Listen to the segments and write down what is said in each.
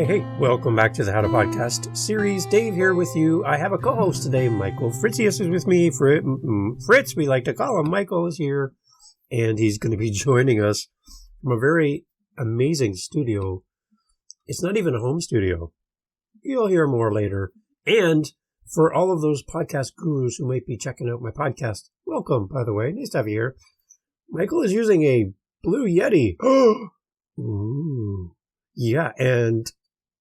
Hey, welcome back to the How to Podcast series. Dave here with you. I have a co-host today, Michael. Fritzius is with me. Fritz, we like to call him. Michael is here, and he's going to be joining us from a very amazing studio. It's not even a home studio. You'll hear more later. And for all of those podcast gurus who might be checking out my podcast, welcome, by the way. Nice to have you here. Michael is using a Blue Yeti. Ooh. Yeah, and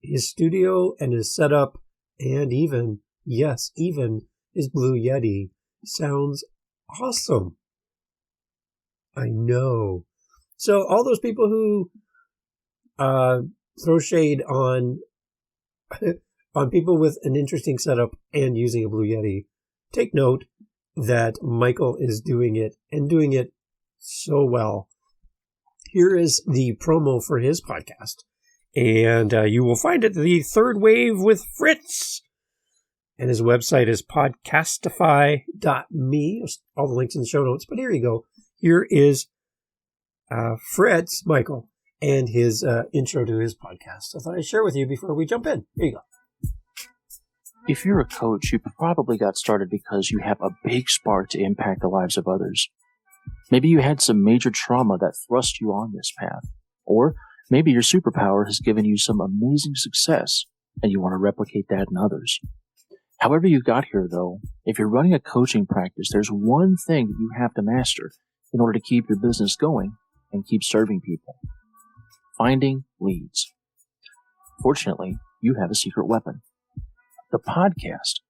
his studio and his setup and even his Blue Yeti sounds awesome. I know. So all those people who throw shade on people with an interesting setup and using a Blue Yeti, take note that Michael is doing it and doing it so well. Here is the promo for his podcast. And you will find it the Third Wave with Fritz. And his website is podcastify.me. All the links in the show notes. But here you go. Here is Fritz, Michael, and his intro to his podcast. I thought I'd share with you before we jump in. Here you go. If you're a coach, you probably got started because you have a big spark to impact the lives of others. Maybe you had some major trauma that thrust you on this path. Or maybe your superpower has given you some amazing success, and you want to replicate that in others. However you got here, though, if you're running a coaching practice, there's one thing that you have to master in order to keep your business going and keep serving people. Finding leads. Fortunately, you have a secret weapon. The podcast,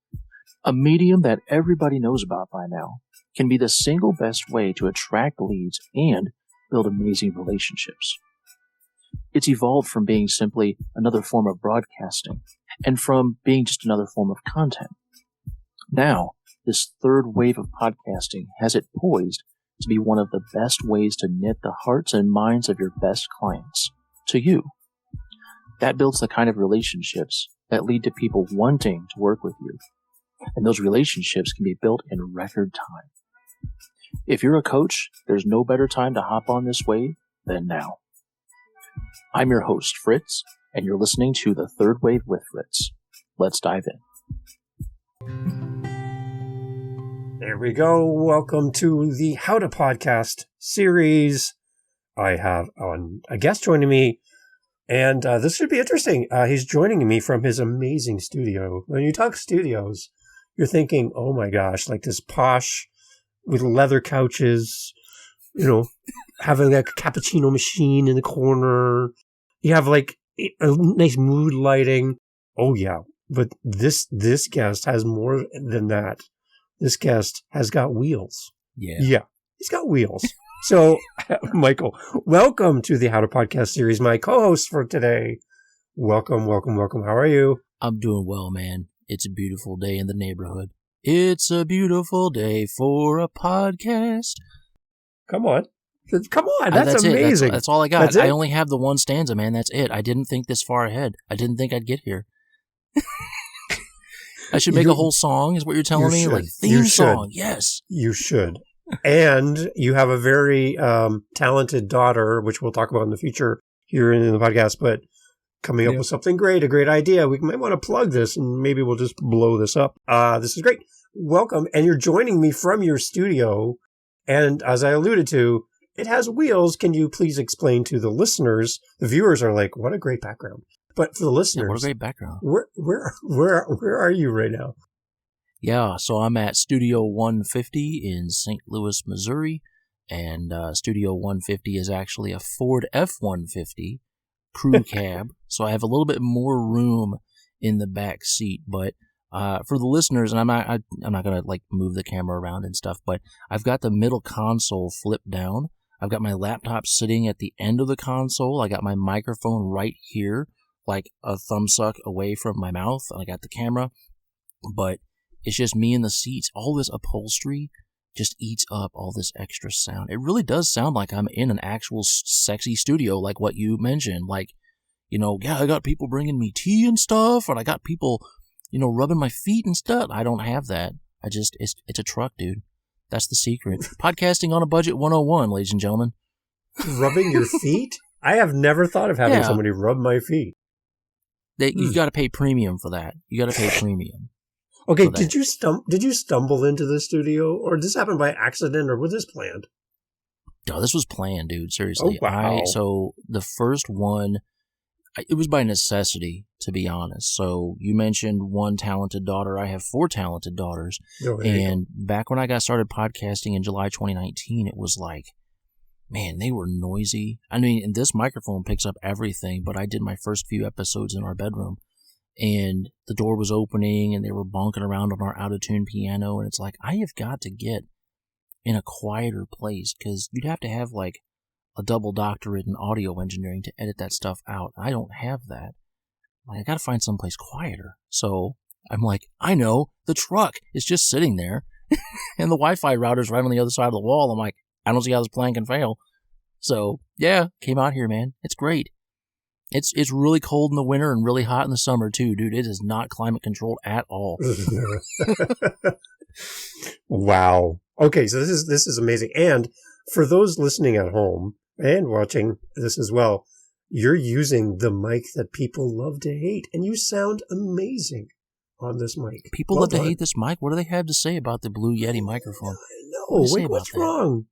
a medium that everybody knows about by now, can be the single best way to attract leads and build amazing relationships. It's evolved from being simply another form of broadcasting and from being just another form of content. Now, this third wave of podcasting has it poised to be one of the best ways to knit the hearts and minds of your best clients to you. That builds the kind of relationships that lead to people wanting to work with you. And those relationships can be built in record time. If you're a coach, there's no better time to hop on this wave than now. I'm your host, Fritz, and you're listening to The Third Wave with Fritz. Let's dive in. There we go. Welcome to the How to Podcast series. I have a guest joining me, and this should be interesting. He's joining me from his amazing studio. When you talk studios, you're thinking, oh my gosh, like this posh with leather couches, having like a cappuccino machine in the corner. You have like a nice mood lighting. Oh yeah. But this guest has more than that. This guest has got wheels. Yeah. He's got wheels. So, Michael, welcome to the How to Podcast series. My co-host for today. Welcome. How are you? I'm doing well, man. It's a beautiful day in the neighborhood. It's a beautiful day for a podcast. Come on. That's amazing. That's all I got. I only have the one stanza, man. That's it. I didn't think this far ahead. I didn't think I'd get here. I should make a whole song, is what you're telling me? Like theme song. Yes. You should. And you have a very talented daughter, which we'll talk about in the future here in the podcast, but coming up with something great, a great idea. We might want to plug this, and maybe we'll just blow this up. This is great. Welcome. And you're joining me from your studio. And as I alluded to, it has wheels. Can you please explain to the listeners? The viewers are like, what a great background. But for the listeners, what a great background. Where are you right now? Yeah, so I'm at Studio 150 in St. Louis, Missouri. And Studio 150 is actually a Ford F-150 crew cab. So I have a little bit more room in the back seat. But for the listeners, and I'm not going to like move the camera around and stuff, but I've got the middle console flipped down. I've got my laptop sitting at the end of the console. I got my microphone right here, like a thumbsuck away from my mouth. I got the camera, but it's just me in the seats. All this upholstery just eats up all this extra sound. It really does sound like I'm in an actual sexy studio, like what you mentioned. Like, I got people bringing me tea and stuff, and I got people, rubbing my feet and stuff. I don't have that. It's a truck, dude. That's the secret. Podcasting on a budget 101, ladies and gentlemen. Rubbing your feet? I have never thought of having somebody rub my feet. You got to pay premium for that. You got to pay premium. Okay, did you stumble into the studio, or did this happen by accident, or was this planned? No, this was planned, dude. Seriously. Oh, wow. So the first one, it was by necessity, to be honest. So you mentioned one talented daughter. I have 4 talented daughters. And back when I got started podcasting in July 2019, it was like, man, they were noisy. I mean, and this microphone picks up everything, but I did my first few episodes in our bedroom, and the door was opening, and they were bonking around on our out-of-tune piano, and it's like, I have got to get in a quieter place, because you'd have to have, like, a double doctorate in audio engineering to edit that stuff out. I don't have that. Like, I got to find someplace quieter. So I'm like, I know, the truck is just sitting there, and the Wi-Fi router's right on the other side of the wall. I'm like, I don't see how this plan can fail. So, yeah, came out here, man. It's great. It's really cold in the winter and really hot in the summer, too, dude. It is not climate controlled at all. Wow. Okay, so this is amazing. And for those listening at home and watching this as well, you're using the mic that people love to hate, and you sound amazing on this mic. People love to hate this mic? What do they have to say about the Blue Yeti microphone? I know. What's wrong?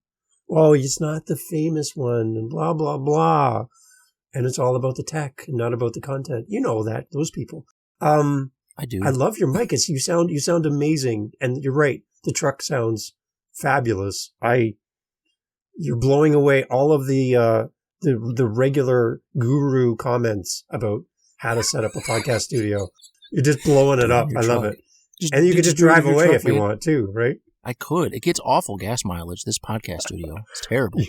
Oh, it's not the famous one, and blah, blah, blah. And it's all about the tech and not about the content. You know that, those people. I do. I love your mic. You sound amazing. And you're right. The truck sounds fabulous. You're blowing away all of the regular guru comments about how to set up a podcast studio. You're just blowing it up. I love it. And you can just drive away if you want too, right? I could. It gets awful gas mileage, this podcast studio. It's terrible.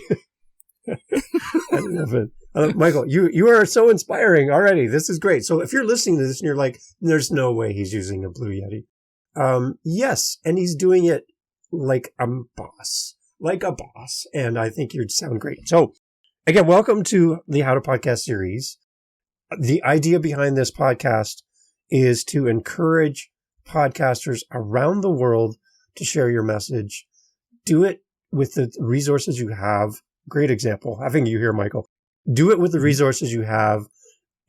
I love it. Michael, you are so inspiring already. This is great. So if you're listening to this and you're like, there's no way he's using a Blue Yeti. Yes, and he's doing it like a boss. And I think you'd sound great. So again, welcome to the How to Podcast series. The idea behind this podcast is to encourage podcasters around the world to share your message. Do it with the resources you have. Great example, having you here, Michael. Do it with the resources you have,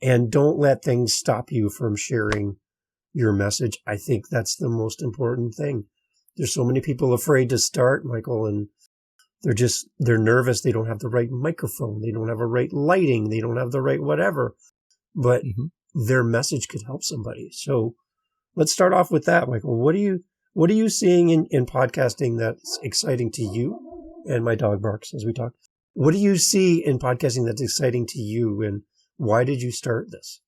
and don't let things stop you from sharing your message. I think that's the most important thing. There's so many people afraid to start, Michael, and they're nervous. They don't have the right microphone. They don't have the right lighting. They don't have the right whatever. But their message could help somebody. So let's start off with that, Michael. What are you seeing in podcasting that's exciting to you? And my dog barks as we talk. What do you see in podcasting that's exciting to you, and why did you start this?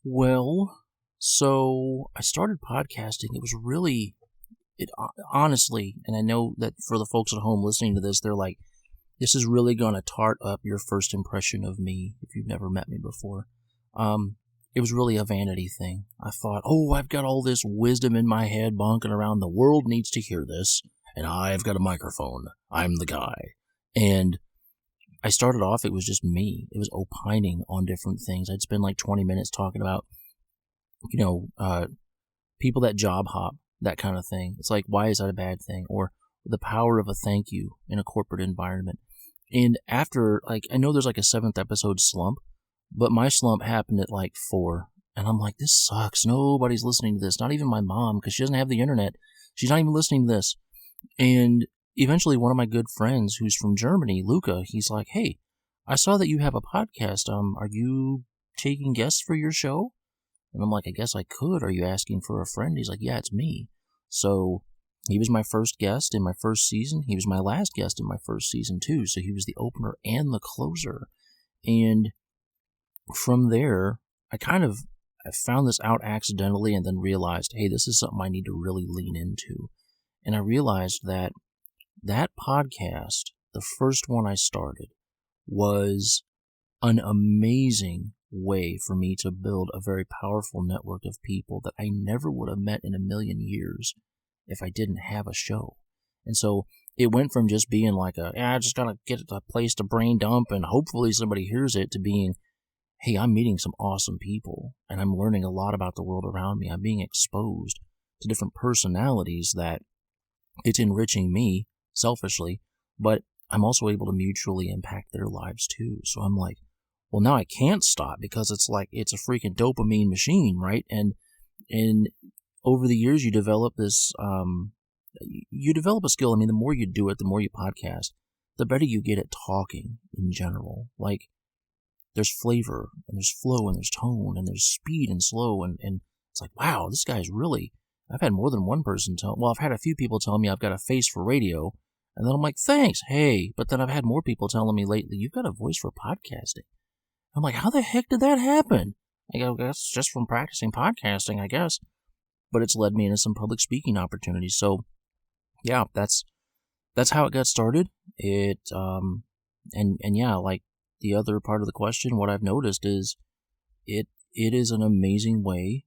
Well, so I started podcasting. It was really, honestly, and I know that for the folks at home listening to this, they're like, this is really going to tart up your first impression of me if you've never met me before. It was really a vanity thing. I thought, I've got all this wisdom in my head bonking around. The world needs to hear this. And I've got a microphone. I'm the guy. And I started off, it was just me. It was opining on different things. I'd spend like 20 minutes talking about, people that job hop, that kind of thing. It's like, why is that a bad thing? Or the power of a thank you in a corporate environment. And after, I know there's like a 7th episode slump, but my slump happened at like 4. And I'm like, this sucks. Nobody's listening to this. Not even my mom, because she doesn't have the internet. She's not even listening to this. And eventually one of my good friends who's from Germany, Luca, he's like, hey, I saw that you have a podcast. Are you taking guests for your show? And I'm like, I guess I could. Are you asking for a friend? He's like, yeah, it's me. So he was my first guest in my first season. He was my last guest in my first season too. So he was the opener and the closer. And from there, I found this out accidentally and then realized, hey, this is something I need to really lean into. And I realized that podcast, the first one I started, was an amazing way for me to build a very powerful network of people that I never would have met in a million years if I didn't have a show. And so it went from just being like I just gotta get a place to brain dump and hopefully somebody hears it, to being, hey, I'm meeting some awesome people and I'm learning a lot about the world around me. I'm being exposed to different personalities that it's enriching me selfishly, but I'm also able to mutually impact their lives too. So I'm like, Well, now I can't stop because it's like it's a freaking dopamine machine, right? And over the years, you develop this, you develop a skill. I mean, the more you do it, the more you podcast, the better you get at talking in general. Like, there's flavor, and there's flow, and there's tone, and there's speed and slow, and it's like, wow, this guy's really, I've had more than one person I've had a few people tell me I've got a face for radio, and then I'm like, thanks, hey, but then I've had more people telling me lately, you've got a voice for podcasting. I'm like, how the heck did that happen? I go, that's just from practicing podcasting, I guess. But it's led me into some public speaking opportunities. So, yeah, that's how it got started. It and yeah, like the other part of the question, what I've noticed is it is an amazing way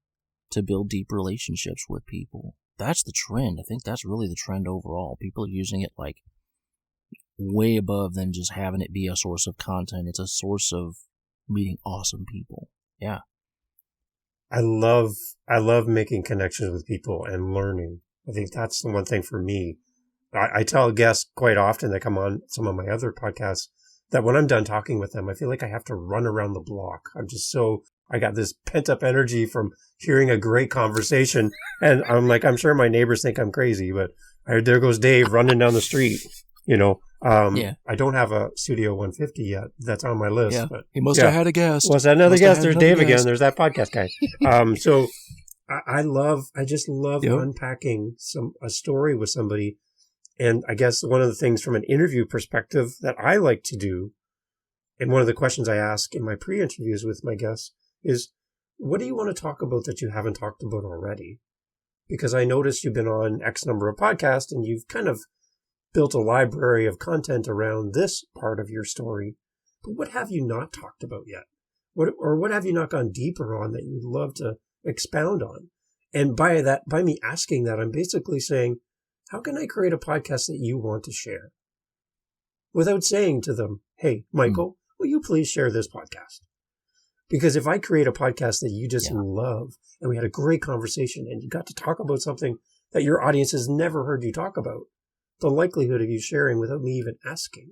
to build deep relationships with people. That's the trend. I think that's really the trend overall. People are using it like way above than just having it be a source of content. It's a source of meeting awesome people. Yeah. I love making connections with people and learning. I think that's the one thing for me. I tell guests quite often that come on some of my other podcasts that when I'm done talking with them, I feel like I have to run around the block. I got this pent up energy from hearing a great conversation. And I'm like, I'm sure my neighbors think I'm crazy, but there goes Dave running down the street, Yeah. I don't have a Studio 150 yet. That's on my list. Yeah. But he must have had a guest. Was that another guest? There's Dave again. There's that podcast guy. So I just love unpacking a story with somebody. And I guess one of the things from an interview perspective that I like to do, and one of the questions I ask in my pre-interviews with my guests is, what do you want to talk about that you haven't talked about already? Because I noticed you've been on X number of podcasts and you've kind of built a library of content around this part of your story. But what have you not talked about yet? What have you not gone deeper on that you'd love to expound on? And by me asking that, I'm basically saying, how can I create a podcast that you want to share? Without saying to them, hey, Michael, will you please share this podcast? Because if I create a podcast that you just love, and we had a great conversation, and you got to talk about something that your audience has never heard you talk about, the likelihood of you sharing without me even asking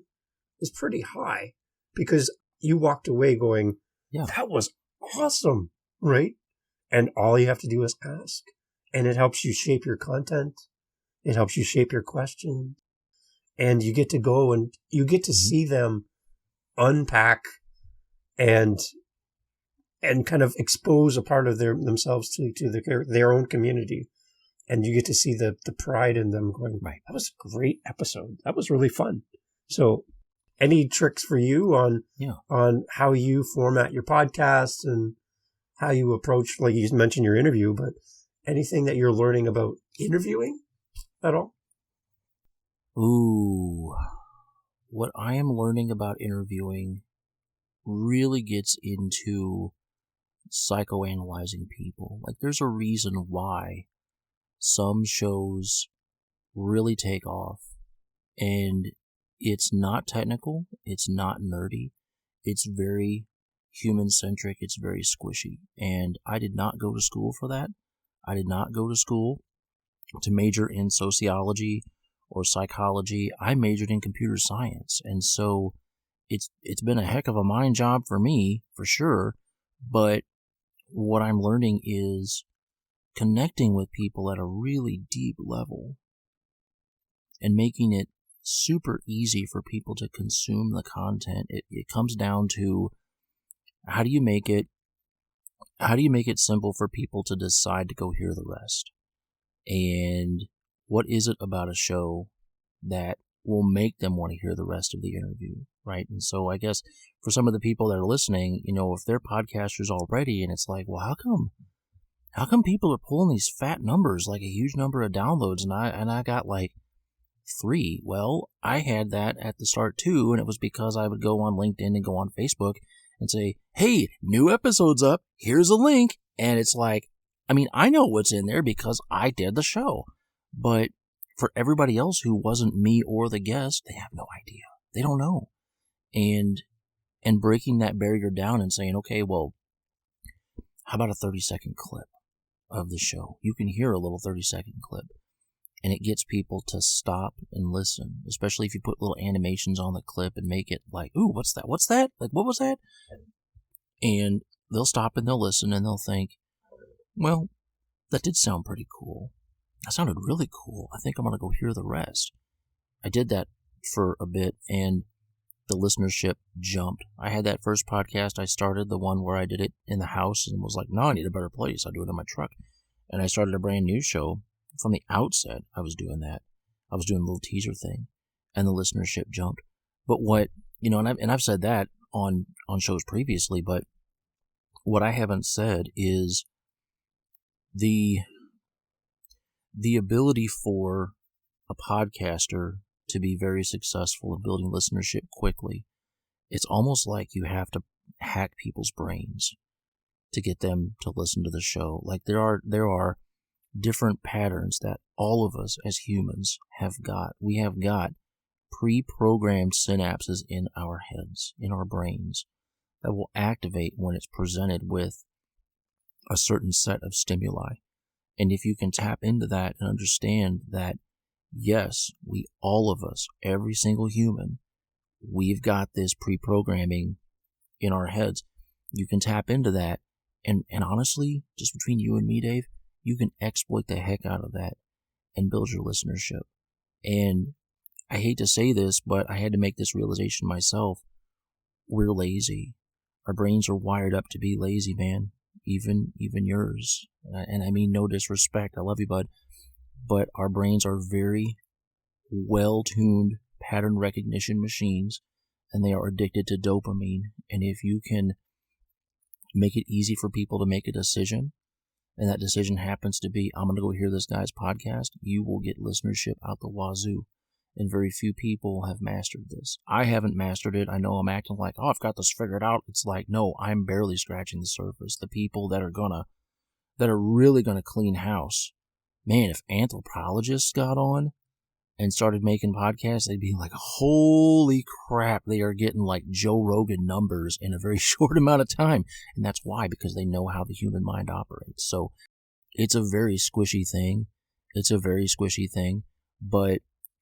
is pretty high, because you walked away going, that was awesome, right? And all you have to do is ask. And it helps you shape your content. It helps you shape your question. And you get to go and you get to see them unpack and kind of expose a part of themselves to their own community. And you get to see the pride in them going, right, that was a great episode. That was really fun. So any tricks for you on how you format your podcast and how you approach, like you mentioned your interview, but anything that you're learning about interviewing at all? Ooh, what I am learning about interviewing really gets into psychoanalyzing people. Like, there's a reason why some shows really take off, and it's not technical, it's not nerdy, it's very human-centric, it's very squishy. And I did not go to school for that. I did not go to school to major in sociology or psychology. I majored in computer science, and so it's been a heck of a mind job for me, for sure, but what I'm learning is connecting with people at a really deep level and making it super easy for people to consume the content. It comes down to how do you make it simple for people to decide to go hear the rest? And what is it about a show that will make them want to hear the rest of the interview, right? And so I guess for some of the people that are listening, if they're podcasters already and it's like, well, how come people are pulling these fat numbers, like a huge number of downloads, and I got like 3? Well, I had that at the start too, and it was because I would go on LinkedIn and go on Facebook and say, hey, new episode's up, here's a link. And it's like, I mean, I know what's in there because I did the show, but for everybody else who wasn't me or the guest, they have no idea. They don't know. And breaking that barrier down and saying, okay, well, how about a 30-second clip of the show? You can hear a little 30-second clip, and it gets people to stop and listen, especially if you put little animations on the clip and make it like, ooh, what's that? What's that? Like, what was that? And they'll stop and they'll listen and they'll think, well, that did sound pretty cool. That sounded really cool. I think I'm going to go hear the rest. I did that for a bit, and the listenership jumped. I had that first podcast I started, the one where I did it in the house and was like, no, I need a better place. I'll do it in my truck. And I started a brand new show. From the outset, I was doing that. I was doing a little teaser thing, and the listenership jumped. But what, and I've said that on shows previously, but what I haven't said is the ability for a podcaster to be very successful in building listenership quickly. It's almost like you have to hack people's brains to get them to listen to the show. Like there are different patterns that all of us as humans have got. We have got pre-programmed synapses in our heads, in our brains, that will activate when it's presented with a certain set of stimuli. And if you can tap into that and understand that, yes, all of us, every single human, we've got this pre-programming in our heads. You can tap into that. And honestly, just between you and me, Dave, you can exploit the heck out of that and build your listenership. And I hate to say this, but I had to make this realization myself. We're lazy. Our brains are wired up to be lazy, man. Even yours. And I mean no disrespect. I love you, bud. But our brains are very well-tuned pattern recognition machines, and they are addicted to dopamine. And if you can make it easy for people to make a decision, and that decision happens to be, I'm going to go hear this guy's podcast, you will get listenership out the wazoo. And very few people have mastered this. I haven't mastered it. I know I'm acting like, I've got this figured out. It's like, no, I'm barely scratching the surface. The people that are really gonna clean house, man, if anthropologists got on and started making podcasts, they'd be like, holy crap, they are getting like Joe Rogan numbers in a very short amount of time. And that's why, because they know how the human mind operates. So it's a very squishy thing. But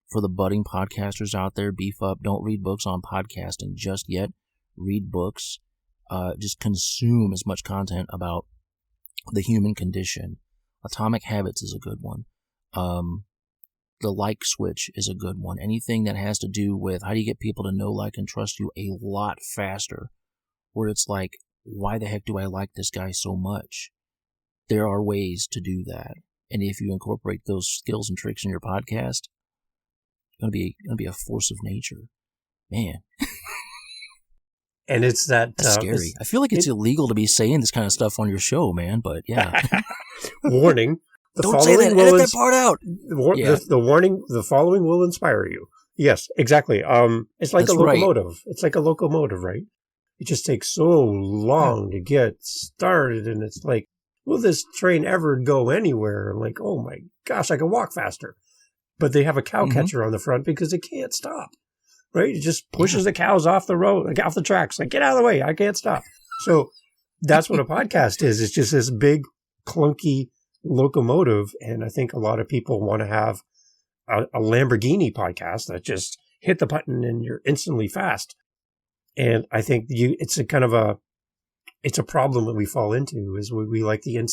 for the budding podcasters out there, beef up. Don't read books on podcasting just yet. Read books. Just consume as much content about the human condition. Atomic Habits is a good one. The like switch is a good one. Anything that has to do with how do you get people to know, like, and trust you a lot faster, where it's like, why the heck do I like this guy so much? There are ways to do that. And if you incorporate those skills and tricks in your podcast, gonna be a force of nature, man. And it's that's scary. I feel like it's illegal to be saying this kind of stuff on your show, man. But yeah, warning: don't say that. Edit that part out. The warning: the following will inspire you. Yes, exactly. It's like a locomotive. Right. It's like a locomotive, right? It just takes so long to get started, and it's like, will this train ever go anywhere? Like, oh my gosh, I can walk faster. But they have a cow catcher on the front because it can't stop, right? It just pushes the cows off the road, like off the tracks. Like, get out of the way. I can't stop. So that's what a podcast is. It's just this big, clunky locomotive. And I think a lot of people want to have a Lamborghini podcast that just hit the button and you're instantly fast. And I think it's a problem that we fall into is we like the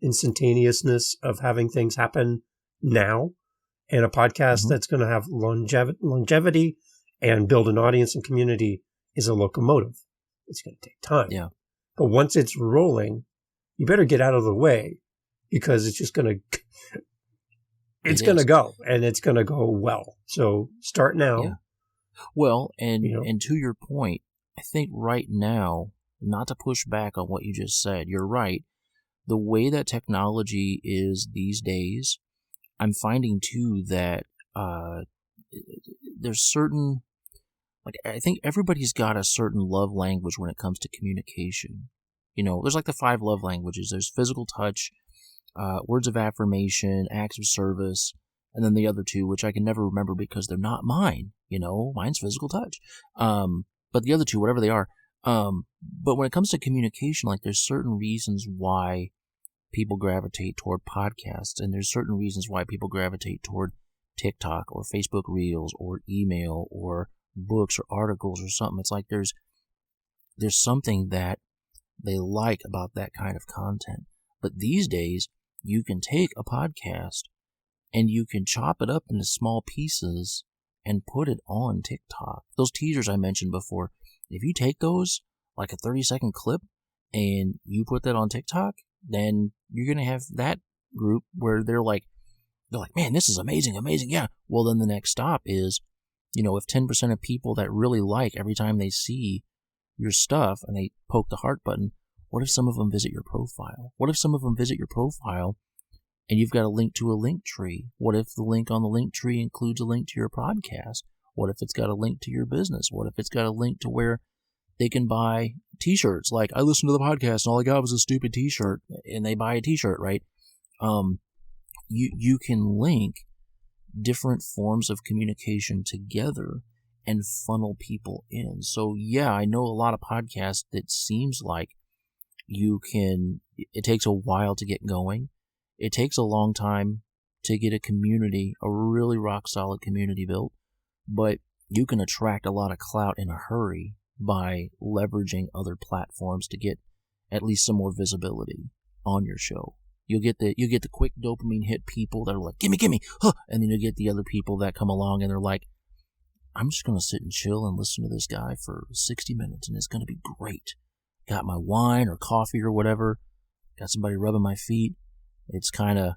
instantaneousness of having things happen now. And a podcast that's going to have longevity and build an audience and community is a locomotive. It's going to take time. Yeah. But once it's rolling, you better get out of the way because it's just going to, go and it's going to go well. So start now. Yeah. Well, and to your point, I think right now, not to push back on what you just said, you're right. The way that technology is these days, I'm finding too that there's certain, like, I think everybody's got a certain love language when it comes to communication. There's like the 5 love languages. There's physical touch, words of affirmation, acts of service, and then the other 2, which I can never remember because they're not mine. Mine's physical touch. But the other 2, whatever they are. But when it comes to communication, like, there's certain reasons why people gravitate toward podcasts, and there's certain reasons why people gravitate toward TikTok or Facebook Reels or email or books or articles or something. It's like there's something that they like about that kind of content. But these days, you can take a podcast and you can chop it up into small pieces and put it on TikTok. Those teasers I mentioned before, if you take those, like a 30-second clip, and you put that on TikTok, then you're going to have that group where they're like, man, this is amazing, yeah. Well, then the next stop is, if 10% of people that really like every time they see your stuff and they poke the heart button, what if some of them visit your profile? What if some of them visit your profile and you've got a link to a link tree? What if the link on the link tree includes a link to your podcast? What if it's got a link to your business? What if it's got a link to where they can buy t-shirts? Like, I listened to the podcast and all I got was a stupid t-shirt, and they buy a t-shirt, right? You can link different forms of communication together and funnel people in. So yeah, I know a lot of podcasts that seems like it takes a while to get going. It takes a long time to get a community, a really rock solid community built, but you can attract a lot of clout in a hurry by leveraging other platforms to get at least some more visibility on your show. You'll get the quick dopamine hit people that are like, gimme, huh! And then you'll get the other people that come along and they're like, I'm just going to sit and chill and listen to this guy for 60 minutes and it's going to be great. Got my wine or coffee or whatever. Got somebody rubbing my feet. It's kind of,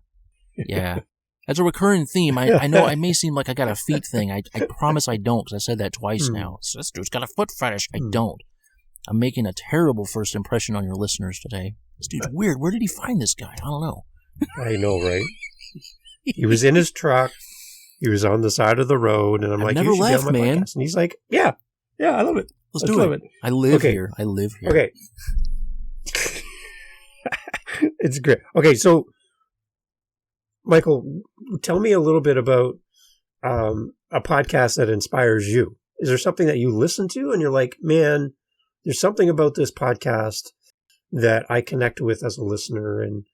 yeah. That's a recurring theme. I know I may seem like I got a feet thing. I promise I don't, because I said that twice now. So this dude's got a foot fetish. I don't. I'm making a terrible first impression on your listeners today. This dude's weird. Where did he find this guy? I don't know. I know, right? He was in his truck. He was on the side of the road, and I'm like, never you should left, be on my man. podcast. And he's like, yeah, I love it. Let's do it. I live here. Okay. It's great. Okay, so Michael, tell me a little bit about a podcast that inspires you. Is there something that you listen to and you're like, man, there's something about this podcast that I connect with as a listener, and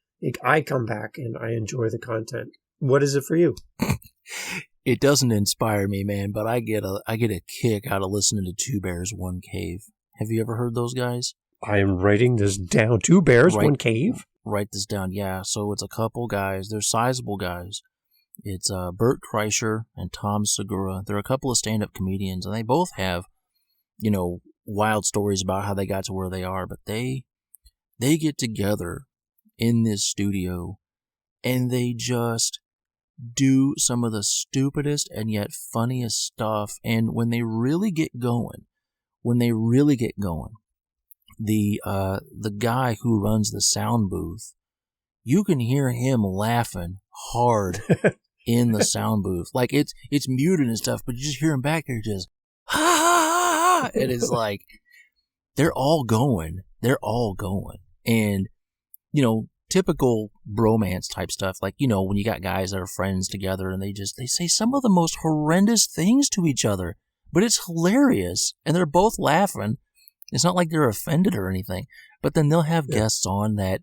I come back and I enjoy the content. What is it for you? It doesn't inspire me, man, but I get a kick out of listening to Two Bears, One Cave. Have you ever heard those guys? I am writing this down. Two Bears, One Cave? Write this down, yeah. So it's a couple guys. They're sizable guys. It's Bert Kreischer and Tom Segura. They're a couple of stand-up comedians, and they both have, wild stories about how they got to where they are, but they get together in this studio, and they just do some of the stupidest and yet funniest stuff. And when they really get going, the guy who runs the sound booth, you can hear him laughing hard in the sound booth. Like it's muted and stuff, but you just hear him back there just ha ha ha ha, and it's like they're all going. And typical bromance type stuff, like, when you got guys that are friends together and they say some of the most horrendous things to each other, but it's hilarious and they're both laughing. It's not like they're offended or anything, but then they'll have guests on that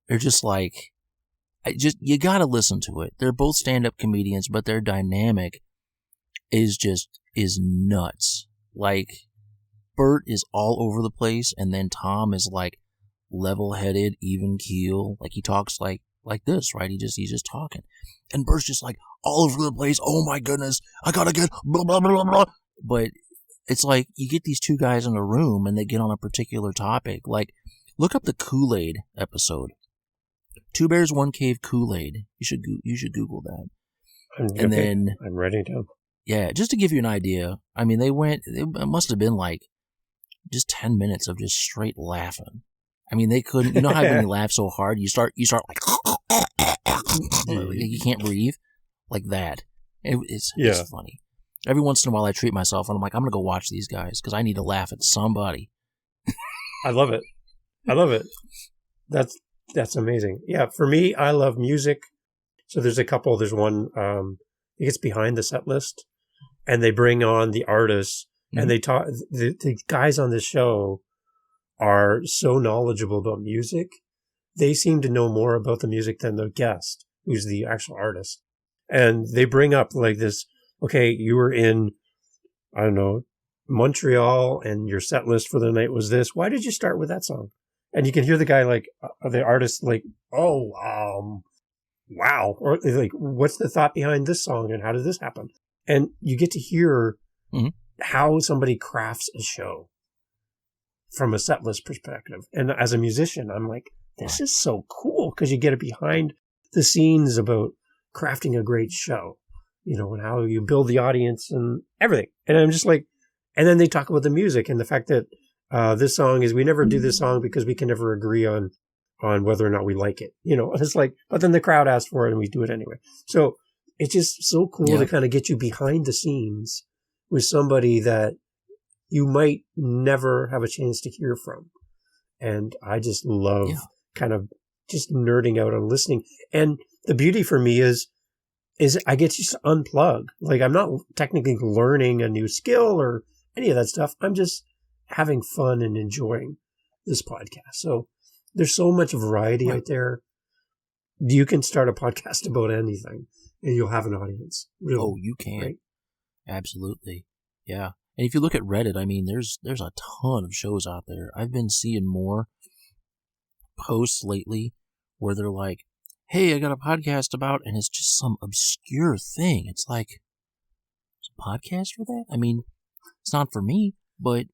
they're just like, you gotta listen to it. They're both stand-up comedians, but their dynamic is nuts. Like, Bert is all over the place, and then Tom is like level-headed, even keel. Like, he talks like this, right? He's just talking. And Bert's just like all over the place. Oh my goodness, I gotta get blah, blah, blah, blah. But it's like you get these two guys in a room and they get on a particular topic. Like, look up the Kool-Aid episode. Two Bears, One Cave Kool-Aid. You should Google that. And then I'm ready to. Yeah, just to give you an idea. I mean, it must have been like just 10 minutes of just straight laughing. I mean, they couldn't. You know how when you laugh so hard, you start like you can't breathe, like that. It's funny. Every once in a while, I treat myself, and I'm like, I'm gonna go watch these guys because I need to laugh at somebody. I love it. That's amazing. Yeah, for me, I love music. So there's a couple. There's one. It gets behind the set list, and they bring on the artists, and they talk. The guys on this show are so knowledgeable about music. They seem to know more about the music than the guest, who's the actual artist. And they bring up like this, okay, you were in, I don't know, Montreal, and your set list for the night was this. Why did you start with that song? And you can hear the guy like, the artist like, oh, wow. Or like, what's the thought behind this song and how did this happen? And you get to hear how somebody crafts a show from a set list perspective. And as a musician, I'm like, this is so cool because you get it behind the scenes about crafting a great show, and how you build the audience and everything. And I'm just like, and then they talk about the music and the fact that this song is, we never do this song because we can never agree on whether or not we like it. It's like, but then the crowd asked for it and we do it anyway. So it's just so cool to kind of get you behind the scenes with somebody that you might never have a chance to hear from. And I just love kind of just nerding out and listening. And the beauty for me is I get to just unplug. Like, I'm not technically learning a new skill or any of that stuff. I'm just having fun and enjoying this podcast. So there's so much variety out there. You can start a podcast about anything and you'll have an audience. Really. Oh, you can. Right? Absolutely. Yeah. And if you look at Reddit, I mean, there's a ton of shows out there. I've been seeing more posts lately where they're like, hey, I got a podcast about, and it's just some obscure thing. It's like, there's a podcast for that? I mean, it's not for me, but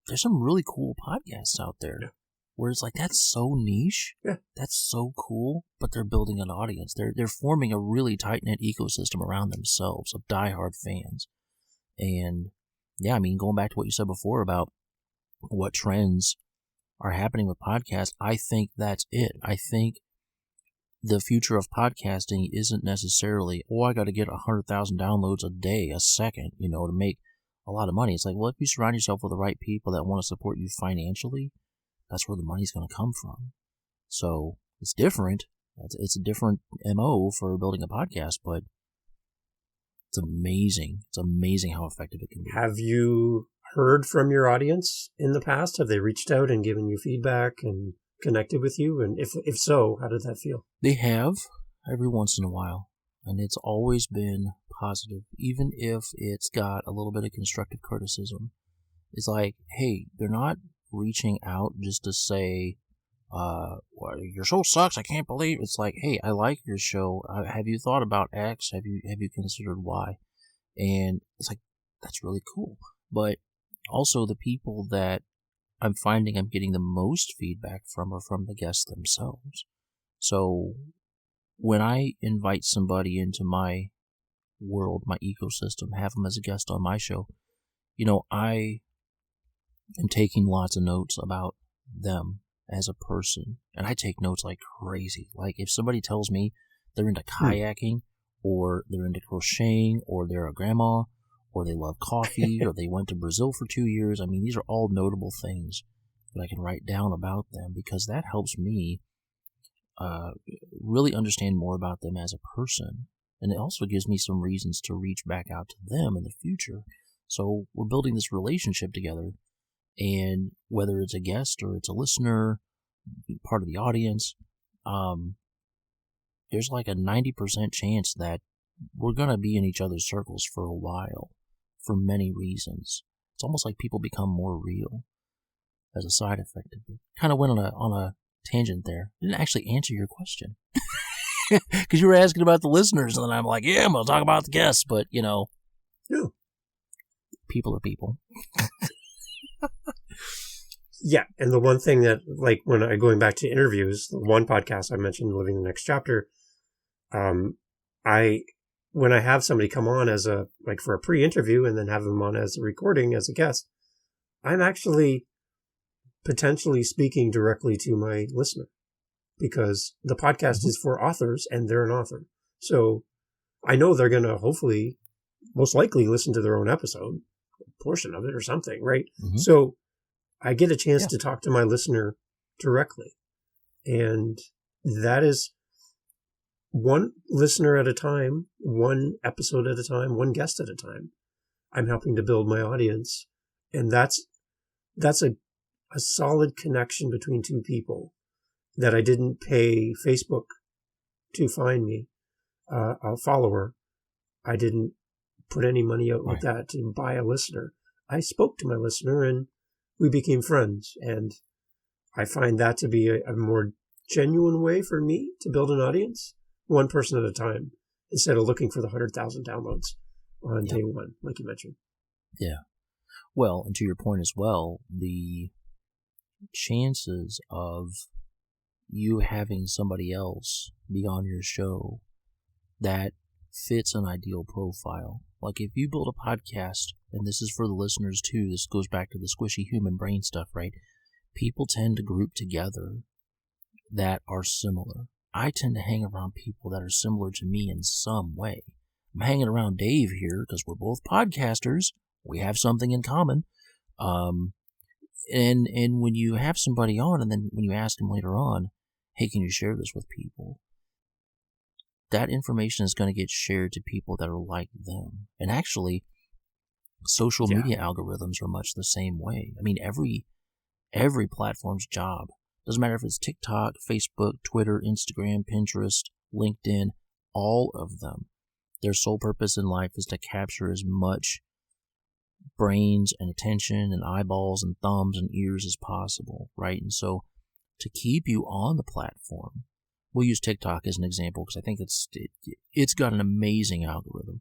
there's some really cool podcasts out there where it's like, that's so niche. Yeah. That's so cool, but they're building an audience. They're forming a really tight-knit ecosystem around themselves of diehard fans. And yeah, I mean, going back to what you said before about what trends are happening with podcasts, I think that's it. I think the future of podcasting isn't necessarily, I got to get 100,000 downloads a day, a second, to make a lot of money. It's like, well, if you surround yourself with the right people that want to support you financially, that's where the money's going to come from. So it's different. It's a different MO for building a podcast, but it's amazing. It's amazing how effective it can be. Have you heard from your audience in the past? Have they reached out and given you feedback and connected with you? And if so, how did that feel? They have, every once in a while. And it's always been positive, even if it's got a little bit of constructive criticism. It's like, hey, they're not reaching out just to say, well, your show sucks, I can't believe it. It's like, hey, I like your show. Have you thought about X? Have you considered Y? And it's like, that's really cool. But also the people that I'm finding I'm getting the most feedback from are from the guests themselves. So when I invite somebody into my world, my ecosystem, have them as a guest on my show, I am taking lots of notes about them as a person. And I take notes like crazy. Like if somebody tells me they're into kayaking or they're into crocheting or they're a grandma or they love coffee or they went to Brazil for 2 years, I mean, these are all notable things that I can write down about them because that helps me really understand more about them as a person. And it also gives me some reasons to reach back out to them in the future. So we're building this relationship together. And whether it's a guest or it's a listener, part of the audience, there's like a 90% chance that we're going to be in each other's circles for a while for many reasons. It's almost like people become more real as a side effect of it. Kind of went on a tangent there. Didn't actually answer your question. Because you were asking about the listeners, and then I'm like, I'm going to talk about the guests, but, people are people. Yeah, and the one thing that, like, when going back to interviews, the one podcast I mentioned, Living the Next Chapter, when I have somebody come on as for a pre-interview and then have them on as a recording as a guest, I'm actually potentially speaking directly to my listener because the podcast is for authors and they're an author. So I know they're going to hopefully, most likely listen to their own episode, a portion of it or something, right? Mm-hmm. So I get a chance to talk to my listener directly. And that is one listener at a time, one episode at a time, one guest at a time. I'm helping to build my audience. And that's a solid connection between two people that I didn't pay Facebook to find me, a follower. I didn't put any money out like that to buy a listener. I spoke to my listener and we became friends. And I find that to be a more genuine way for me to build an audience, one person at a time, instead of looking for the 100,000 downloads on day one, like you mentioned. Yeah. Well, and to your point as well, the chances of you having somebody else be on your show that fits an ideal profile. Like if you build a podcast, and this is for the listeners too, this goes back to the squishy human brain stuff, right? People tend to group together that are similar. I tend to hang around people that are similar to me in some way. I'm hanging around Dave here because we're both podcasters. We have something in common. And when you have somebody on, and then when you ask them later on, hey, can you share this with people? That information is going to get shared to people that are like them. And actually, social media algorithms are much the same way. I mean, every platform's job, doesn't matter if it's TikTok, Facebook, Twitter, Instagram, Pinterest, LinkedIn, all of them, their sole purpose in life is to capture as much brains and attention and eyeballs and thumbs and ears as possible, right? And so to keep you on the platform, we'll use TikTok as an example because I think it's got an amazing algorithm.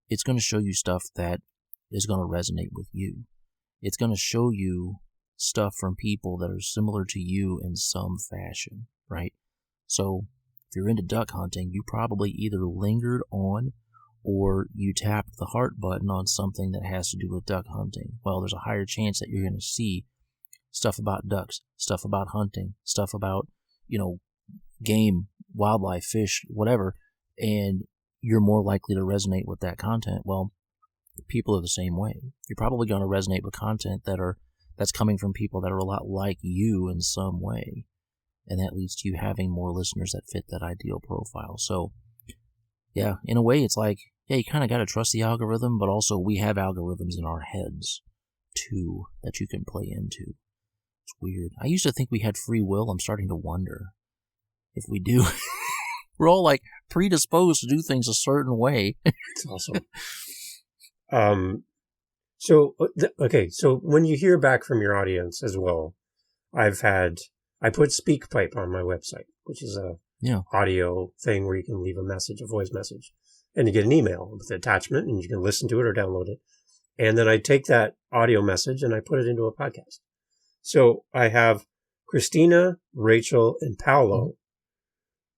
It's going to show you stuff that is going to resonate with you. It's going to show you stuff from people that are similar to you in some fashion, right? So if you're into duck hunting, you probably either lingered on or you tapped the heart button on something that has to do with duck hunting. Well, there's a higher chance that you're going to see stuff about ducks, stuff about hunting, stuff about, game, wildlife, fish, whatever, and you're more likely to resonate with that content. Well, people are the same way. You're probably going to resonate with content that's coming from people that are a lot like you in some way, and that leads to you having more listeners that fit that ideal profile. So, yeah, in a way, it's like, you kind of got to trust the algorithm, but also we have algorithms in our heads, too, that you can play into. It's weird. I used to think we had free will. I'm starting to wonder if we do. We're all like predisposed to do things a certain way. It's awesome. So when you hear back from your audience as well, I put SpeakPipe on my website, which is a audio thing where you can leave a voice message, and you get an email with the attachment, and you can listen to it or download it. And then I take that audio message and I put it into a podcast. So I have Christina, Rachel, and Paolo,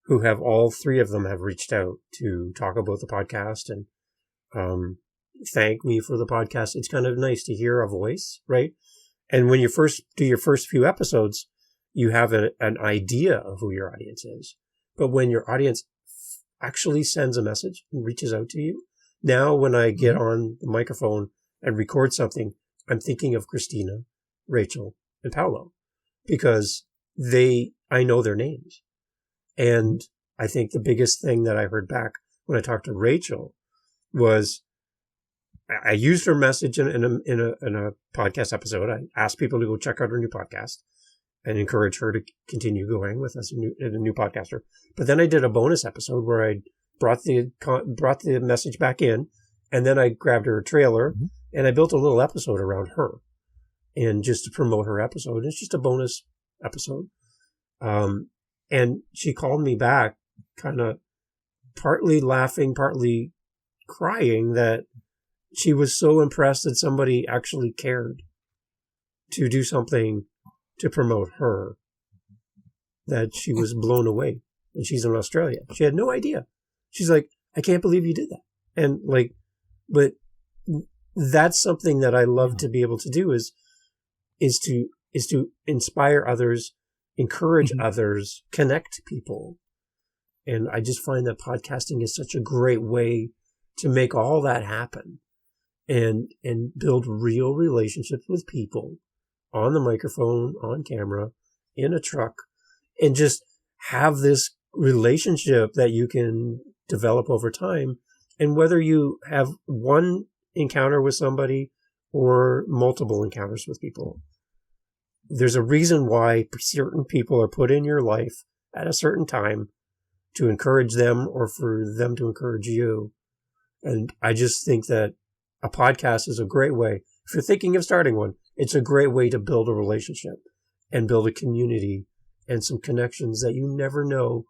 who have all three of them have reached out to talk about the podcast and thank me for the podcast. It's kind of nice to hear a voice, right? And when you first do your first few episodes, you have an idea of who your audience is. But when your audience actually sends a message and reaches out to you, now when I get on the microphone and record something, I'm thinking of Christina, Rachel, and Paolo because I know their names. And I think the biggest thing that I heard back when I talked to Rachel was I used her message in a podcast episode. I asked people to go check out her new podcast and encourage her to continue going with us, a new podcaster. But then I did a bonus episode where I brought the message back in, and then I grabbed her trailer and I built a little episode around her, and just to promote her episode. It's just a bonus episode. And she called me back, kind of partly laughing, partly crying, that she was so impressed that somebody actually cared to do something to promote her, that she was blown away. And she's in Australia. She had no idea. She's like, I can't believe you did that. And but that's something that I love to be able to do is to inspire others, encourage others, connect people. And I just find that podcasting is such a great way to make all that happen and build real relationships with people on the microphone, on camera, in a truck, and just have this relationship that you can develop over time. And whether you have one encounter with somebody or multiple encounters with people, there's a reason why certain people are put in your life at a certain time to encourage them or for them to encourage you. And I just think that a podcast is a great way. If you're thinking of starting one, it's a great way to build a relationship and build a community and some connections that you never know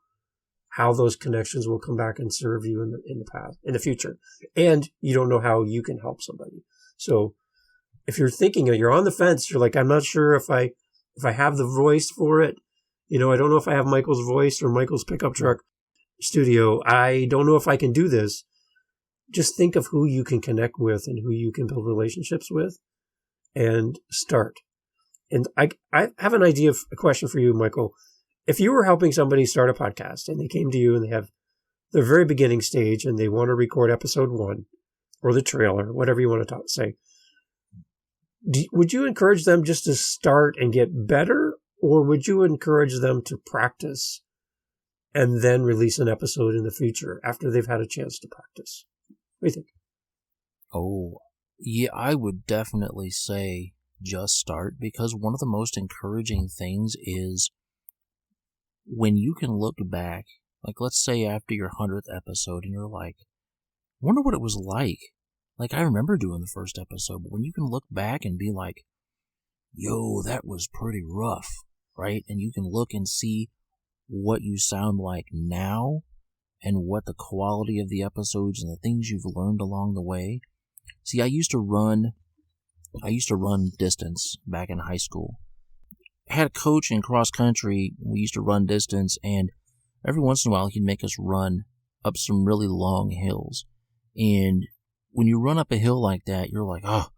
how those connections will come back and serve you in the past, in the future. And you don't know how you can help somebody. So if you're thinking, you're on the fence, you're like, I'm not sure if I have the voice for it. I don't know if I have Michael's voice or Michael's pickup truck studio. I don't know if I can do this. Just think of who you can connect with and who you can build relationships with and start. And I have an idea of a question for you, Michael. If you were helping somebody start a podcast and they came to you and they have their very beginning stage and they want to record episode 1 or the trailer, whatever you want to say, would you encourage them just to start and get better, or would you encourage them to practice and then release an episode in the future after they've had a chance to practice? What do you think? Oh, yeah, I would definitely say just start, because one of the most encouraging things is when you can look back, like let's say after your 100th episode and you're like, I wonder what it was like. Like, I remember doing the first episode, but when you can look back and be like, yo, that was pretty rough, right? And you can look and see what you sound like now and what the quality of the episodes and the things you've learned along the way. See, I used to run distance back in high school. I had a coach in cross country. We used to run distance, and every once in a while he'd make us run up some really long hills. And when you run up a hill like that, you're like, oh,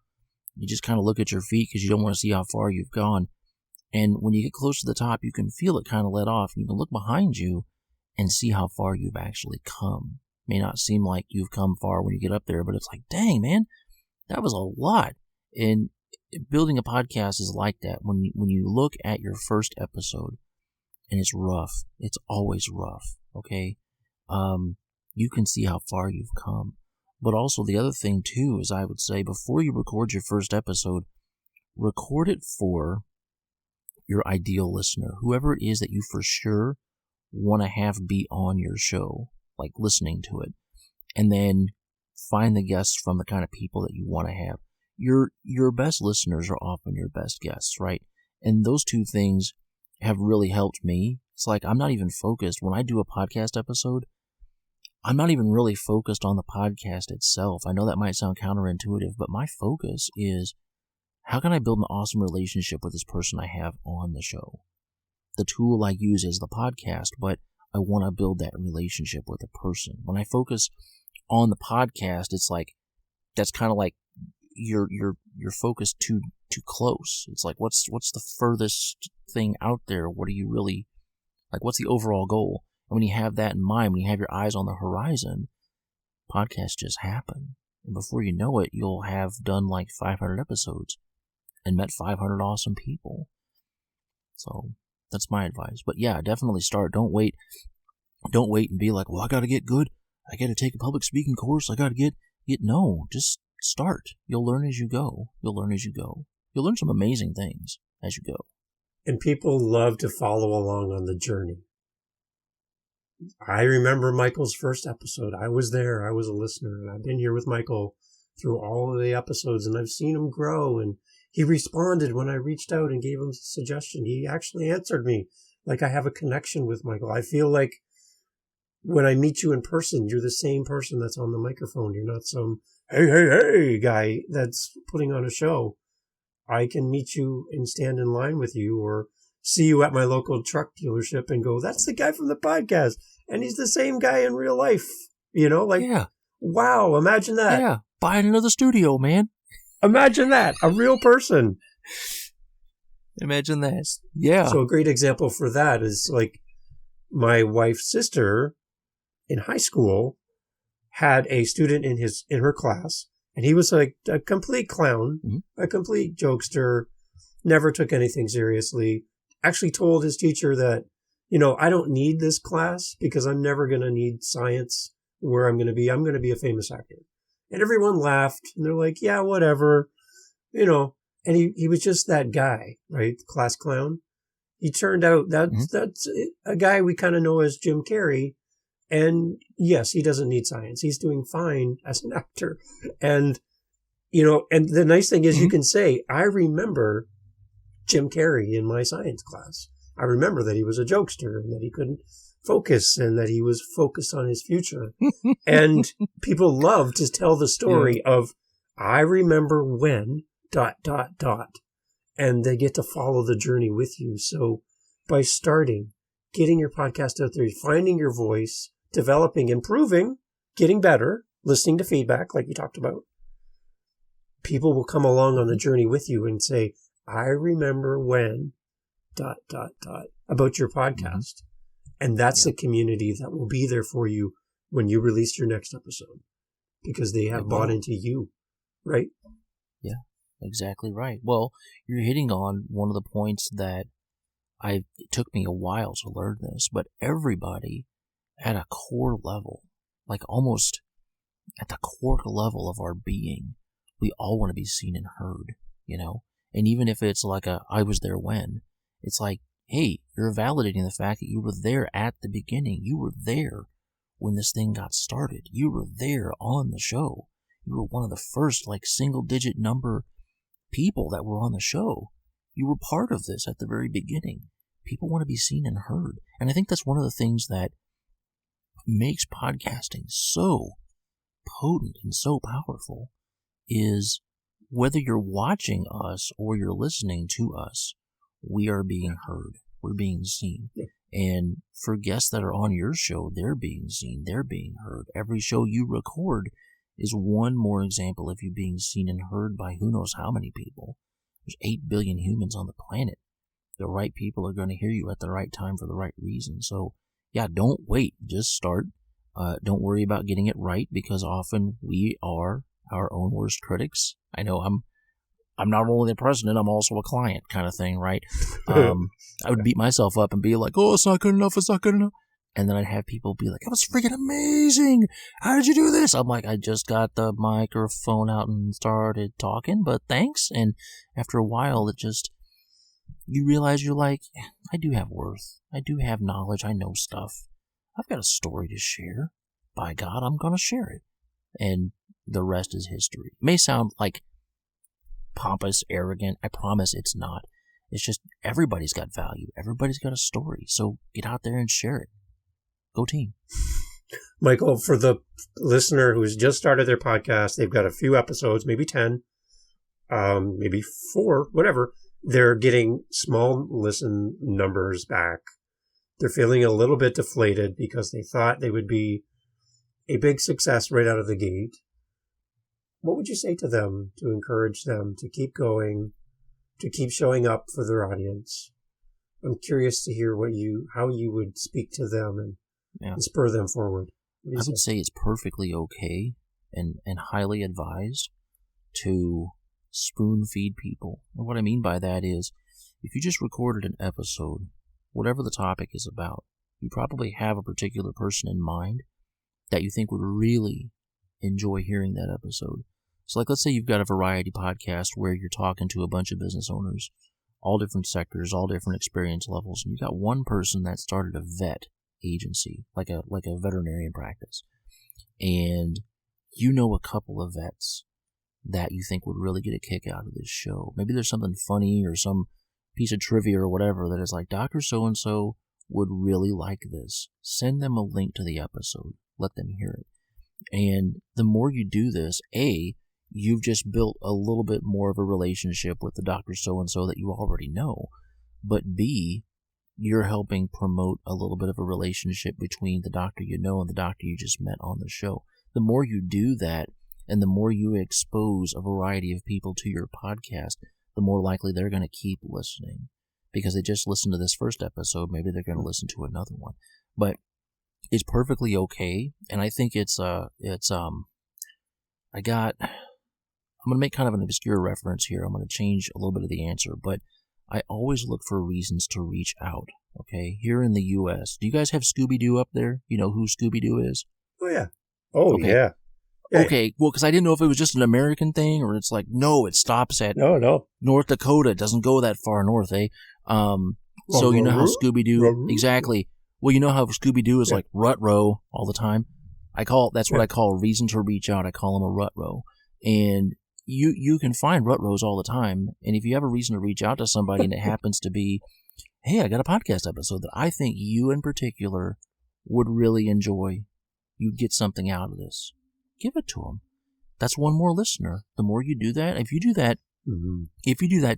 you just kind of look at your feet because you don't want to see how far you've gone. And when you get close to the top, you can feel it kind of let off. You can look behind you and see how far you've actually come. It may not seem like you've come far when you get up there, but it's like, dang, man, that was a lot. And building a podcast is like that. When you look at your first episode and it's rough, it's always rough, okay? You can see how far you've come. But also the other thing too is, I would say, before you record your first episode, record it for your ideal listener, whoever it is that you for sure want to have be on your show, like listening to it. And then find the guests from the kind of people that you want to have. Your best listeners are often your best guests, right? And those two things have really helped me. It's like I'm not even focused. When I do a podcast episode, I'm not even really focused on the podcast itself. I know that might sound counterintuitive, but my focus is, how can I build an awesome relationship with this person I have on the show? The tool I use is the podcast, but I want to build that relationship with a person. When I focus on the podcast, it's like, that's kind of like you're focused too close. It's like, what's the furthest thing out there? What are you really, like, what's the overall goal? And when you have that in mind, when you have your eyes on the horizon, podcasts just happen. And before you know it, you'll have done like 500 episodes and met 500 awesome people. So that's my advice. But yeah, definitely start. Don't wait and be like, well, I got to get good. I got to take a public speaking course. I got to get. No, just start. You'll learn as you go. You'll learn some amazing things as you go. And people love to follow along on the journey. I remember Michael's first episode. I was there. I was a listener, and I've been here with Michael through all of the episodes, and I've seen him grow. And he responded when I reached out and gave him a suggestion. He actually answered me. Like, I have a connection with Michael. I feel like when I meet you in person, you're the same person that's on the microphone. You're not some hey guy that's putting on a show. I can meet you and stand in line with you, or see you at my local truck dealership and go, that's the guy from the podcast. And he's the same guy in real life. Yeah. Wow, imagine that. Yeah, buying another studio, man. Imagine that, a real person. Imagine that. Yeah. So a great example for that is like my wife's sister in high school had a student in her class, and he was like a complete clown, a complete jokester, never took anything seriously. Actually told his teacher that, I don't need this class because I'm never going to need science where I'm going to be. I'm going to be a famous actor. And everyone laughed, and they're like, yeah, whatever, and he was just that guy, right? Class clown. He turned out that's a guy we kind of know as Jim Carrey. And yes, he doesn't need science. He's doing fine as an actor. And, and the nice thing is you can say, I remember Jim Carrey in my science class. I remember that he was a jokester and that he couldn't focus and that he was focused on his future. And people love to tell the story of, I remember when, ... And they get to follow the journey with you. So by starting, getting your podcast out there, finding your voice, developing, improving, getting better, listening to feedback like we talked about, people will come along on the journey with you and say, I remember when ... about your podcast. And that's the community that will be there for you when you release your next episode, because they have bought into you, right? Yeah, exactly right. Well, you're hitting on one of the points that it took me a while to learn this, but everybody at a core level, like almost at the core level of our being, we all want to be seen and heard, you know? And even if it's like I was there when, it's like, hey, you're validating the fact that you were there at the beginning. You were there when this thing got started. You were there on the show. You were one of the first, like, single-digit number people that were on the show. You were part of this at the very beginning. People want to be seen and heard. And I think that's one of the things that makes podcasting so potent and so powerful is whether you're watching us or you're listening to us, we are being heard. We're being seen. And for guests that are on your show, they're being seen. They're being heard. Every show you record is one more example of you being seen and heard by who knows how many people. There's 8 billion humans on the planet. The right people are going to hear you at the right time for the right reason. So, yeah, don't wait. Just start. Don't worry about getting it right, because often we are our own worst critics. I know I'm not only the president, I'm also a client kind of thing, right? I would beat myself up and be like, oh, it's not good enough, it's not good enough. And then I'd have people be like, it was freaking amazing. How did you do this? I'm like, I just got the microphone out and started talking, but thanks. And after a while, you realize you're like, I do have worth. I do have knowledge. I know stuff. I've got a story to share. By God, I'm going to share it. And the rest is history. It may sound like pompous, arrogant. I promise it's not. It's just everybody's got value. Everybody's got a story. So get out there and share it. Go team. Michael, for the listener who's just started their podcast, they've got a few episodes, maybe 10, maybe 4, whatever. They're getting small listen numbers back. They're feeling a little bit deflated because they thought they would be a big success right out of the gate. What would you say to them to encourage them to keep going, to keep showing up for their audience? I'm curious to hear how you would speak to them and spur them forward. I would say it's perfectly okay and highly advised to spoon feed people. And what I mean by that is, if you just recorded an episode, whatever the topic is about, you probably have a particular person in mind that you think would really enjoy hearing that episode. So like, let's say you've got a variety podcast where you're talking to a bunch of business owners, all different sectors, all different experience levels, and you've got one person that started a vet agency, like a veterinarian practice, and you know a couple of vets that you think would really get a kick out of this show. Maybe there's something funny or some piece of trivia or whatever that is like, Dr. So-and-so would really like this. Send them a link to the episode. Let them hear it. And the more you do this, A, you've just built a little bit more of a relationship with the Dr. So-and-so that you already know. But B, you're helping promote a little bit of a relationship between the doctor you know and the doctor you just met on the show. The more you do that, and the more you expose a variety of people to your podcast, the more likely they're going to keep listening. Because they just listened to this first episode, maybe they're going to listen to another one. But it's perfectly okay, and I think I'm going to make kind of an obscure reference here. I'm going to change a little bit of the answer, but I always look for reasons to reach out, okay? Here in the U.S., do you guys have Scooby-Doo up there? You know who Scooby-Doo is? Oh, yeah. Oh, okay. Yeah, okay, well, because I didn't know if it was just an American thing, or it's like, no, it stops at North Dakota. It doesn't go that far north, eh? So you know how Scooby-Doo, exactly. Well, you know how Scooby-Doo is like rut-row all the time? That's what I call a reason to reach out. I call them a rut-row. And you can find rut rows all the time, and if you have a reason to reach out to somebody and it happens to be, hey, I got a podcast episode that I think you in particular would really enjoy, you'd get something out of this, give it to them. That's one more listener. The more you do that, if you do that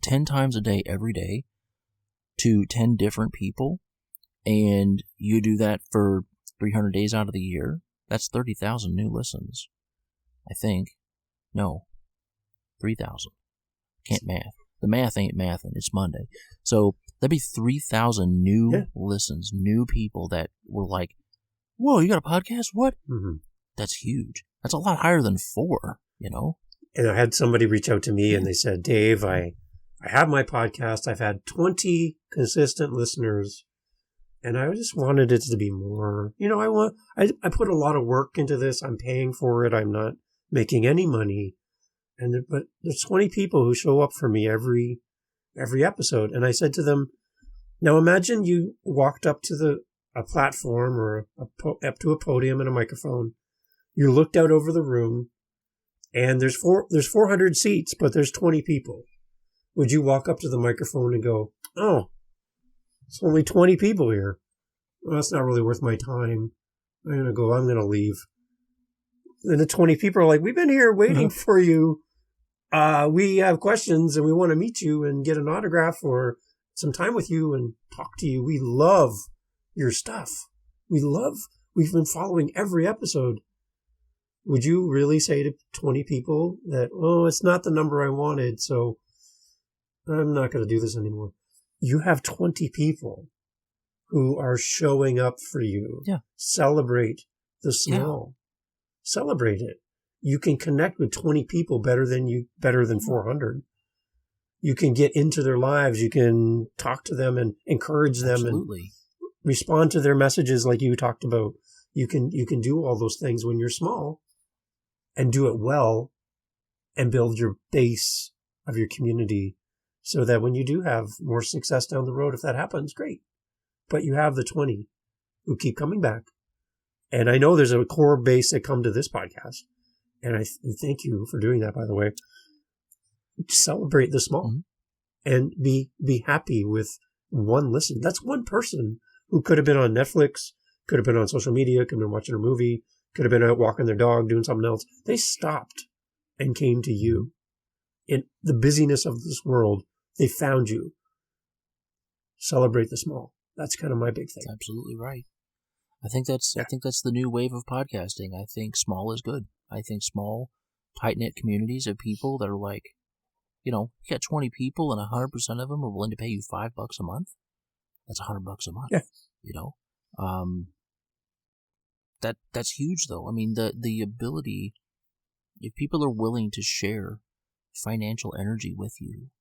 10 times a day, every day, to 10 different people, and you do that for 300 days out of the year, that's 30,000 new listens. I think. No. 3,000. Can't math. The math ain't mathin'. It's Monday. So that'd be 3,000 new listens, new people that were like, whoa, you got a podcast? What? Mm-hmm. That's huge. That's a lot higher than 4, you know? And I had somebody reach out to me and they said, Dave, I have my podcast. I've had 20 consistent listeners and I just wanted it to be more. You know, I put a lot of work into this. I'm paying for it. I'm not making any money. But there's 20 people who show up for me every episode. And I said to them, now imagine you walked up to a platform or up to a podium and a microphone. You looked out over the room and there's 400 seats, but there's 20 people. Would you walk up to the microphone and go, oh, it's only 20 people here. Well, that's not really worth my time. I'm going to leave. And the 20 people are like, we've been here waiting for you. We have questions and we want to meet you and get an autograph or some time with you and talk to you. We love your stuff. We've been following every episode. Would you really say to 20 people that, oh, it's not the number I wanted, so I'm not going to do this anymore? You have 20 people who are showing up for you. Yeah. Celebrate the small. Yeah. Celebrate it. You can connect with 20 people better than 400. You can get into their lives. You can talk to them and encourage them. Absolutely. And respond to their messages like you talked about. You can do all those things when you're small and do it well and build your base of your community so that when you do have more success down the road, if that happens, great. But you have the 20 who keep coming back. And I know there's a core base that come to this podcast. And I thank you for doing that, by the way. Celebrate the small and be happy with one listen. That's one person who could have been on Netflix, could have been on social media, could have been watching a movie, could have been out walking their dog, doing something else. They stopped and came to you. In the busyness of this world, they found you. Celebrate the small. That's kind of my big thing. That's absolutely right. I think that's the new wave of podcasting. I think small is good. I think small, tight-knit communities of people that are like, you know, you got 20 people and 100% of them are willing to pay you $5 a month. That's $100 a month. Yeah. You know, that's huge though. I mean, the ability, if people are willing to share financial energy with you,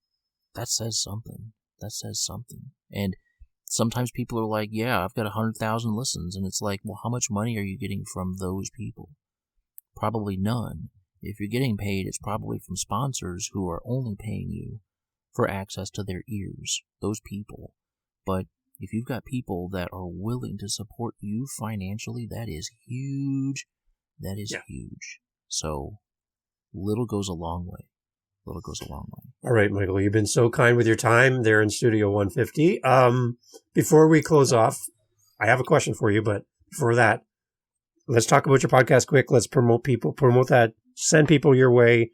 that says something. That says something. And sometimes people are like, yeah, I've got 100,000 listens. And it's like, well, how much money are you getting from those people? Probably none. If you're getting paid, it's probably from sponsors who are only paying you for access to their ears, those people. But if you've got people that are willing to support you financially, that is huge. That is huge. So little goes a long way. Little goes a long way. All right, Michael, you've been so kind with your time there in Studio 150. Before we close off, I have a question for you, but before that, let's talk about your podcast quick. Let's promote that. Send people your way.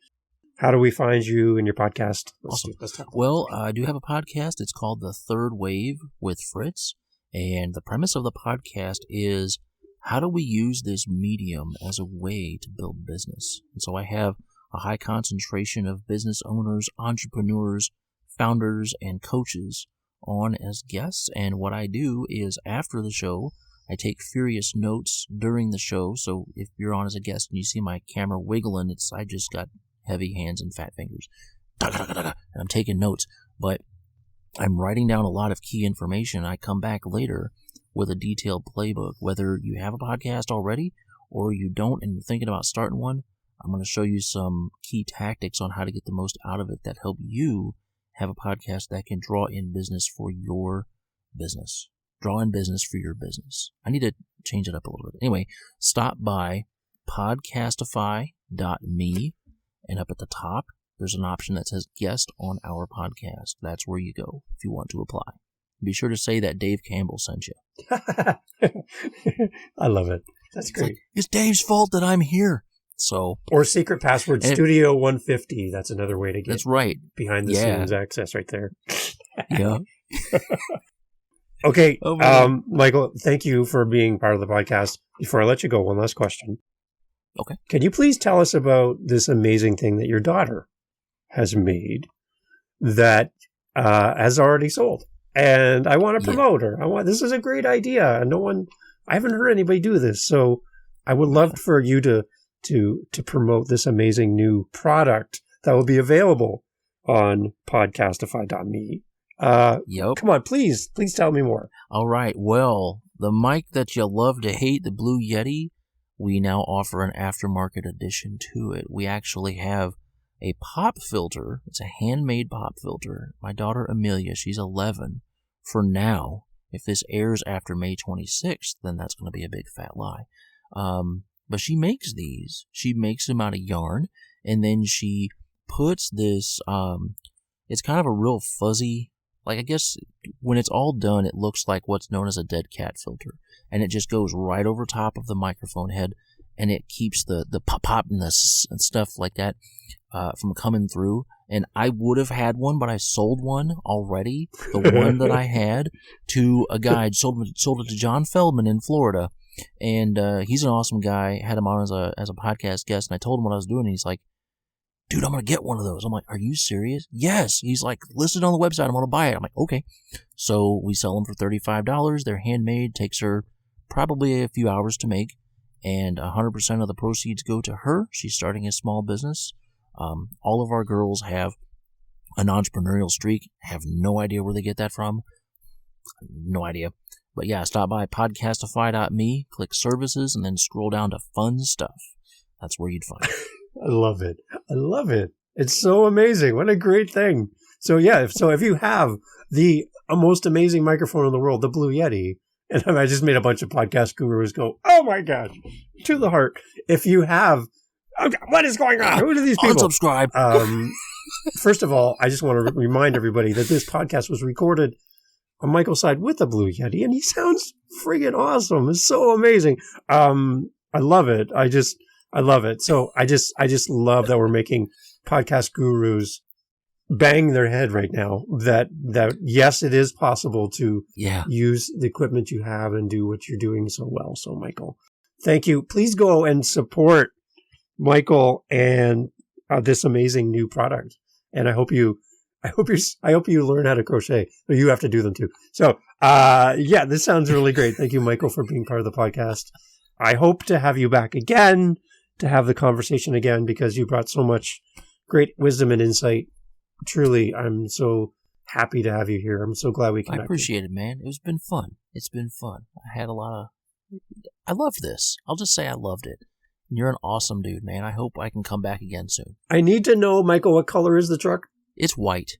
How do we find you and your podcast? Awesome. Well, I do have a podcast. It's called The Third Wave with Fritz. And the premise of the podcast is, how do we use this medium as a way to build business? And so I have a high concentration of business owners, entrepreneurs, founders, and coaches on as guests. And what I do is, after the show, I take furious notes during the show. So if you're on as a guest and you see my camera wiggling, I just got heavy hands and fat fingers. And I'm taking notes. But I'm writing down a lot of key information. I come back later with a detailed playbook. Whether you have a podcast already or you don't and you're thinking about starting one, I'm going to show you some key tactics on how to get the most out of it that help you have a podcast that can draw in business for your business. Draw in business for your business. I need to change it up a little bit. Anyway, stop by podcastify.me, and up at the top, there's an option that says guest on our podcast. That's where you go if you want to apply. Be sure to say that Dave Campbell sent you. I love it. That's great. It's Dave's fault that I'm here. So, or secret password Studio 150. That's another way to get that's right. behind the scenes access right there. Yeah. Okay. Michael, thank you for being part of the podcast. Before I let you go, one last question. Okay. Can you please tell us about this amazing thing that your daughter has made that has already sold? And I want to promote her. This is a great idea. And I haven't heard anybody do this. So I would love for you to promote this amazing new product that will be available on podcastify.me. Yep. Come on, please tell me more. All right. Well, the mic that you love to hate, the Blue Yeti, we now offer an aftermarket addition to it. We actually have a pop filter. It's a handmade pop filter. My daughter Amelia, she's 11. For now, if this airs after May 26th, then that's going to be a big fat lie. But she makes these. She makes them out of yarn, and then she puts this, it's kind of a real fuzzy, like I guess when it's all done, it looks like what's known as a dead cat filter. And it just goes right over top of the microphone head, and it keeps the pop-popness and stuff like that from coming through. And I would have had one, but I sold one already. The one that I had to a guy. Sold it to John Feldman in Florida. And he's an awesome guy. Had him on as a podcast guest, and I told him what I was doing, and he's like, dude, I'm going to get one of those. I'm like, are you serious? Yes. He's like, listed on the website. I'm going to buy it. I'm like, okay. So we sell them for $35. They're handmade. Takes her probably a few hours to make. And 100% of the proceeds go to her. She's starting a small business. All of our girls have an entrepreneurial streak. I have no idea where they get that from. No idea. But yeah, stop by podcastify.me, click services, and then scroll down to fun stuff. That's where you'd find it. I love it. I love it. It's so amazing. What a great thing. So yeah, if you have the most amazing microphone in the world, the Blue Yeti, and I just made a bunch of podcast gurus go, oh my gosh, to the heart. If you have, what is going on? Who are these people? Unsubscribe. First of all, I just want to remind everybody that this podcast was recorded on Michael's side with the Blue Yeti, and he sounds friggin' awesome. It's so amazing. I love it. I love it. So I just love that we're making podcast gurus bang their head right now that yes, it is possible to use the equipment you have and do what you're doing so well. So Michael, thank you. Please go and support Michael and this amazing new product. And I hope you learn how to crochet. But you have to do them too. So this sounds really great. Thank you, Michael, for being part of the podcast. I hope to have you back again, to have the conversation again, because you brought so much great wisdom and insight. Truly, I'm so happy to have you here. I'm so glad we connected. I appreciate it, man. It's been fun. It's been fun. I love this. I'll just say I loved it. You're an awesome dude, man. I hope I can come back again soon. I need to know, Michael, what color is the truck? It's white.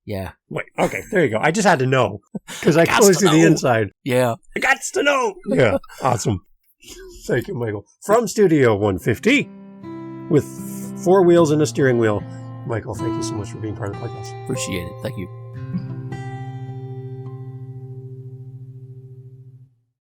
Yeah. Wait, okay, there you go. I just had to know, because I closed to the inside. Yeah. I got to know. Yeah, awesome. Thank you, Michael. From Studio 150, with 4 wheels and a steering wheel. Michael, thank you so much for being part of the podcast. Appreciate it. Thank you.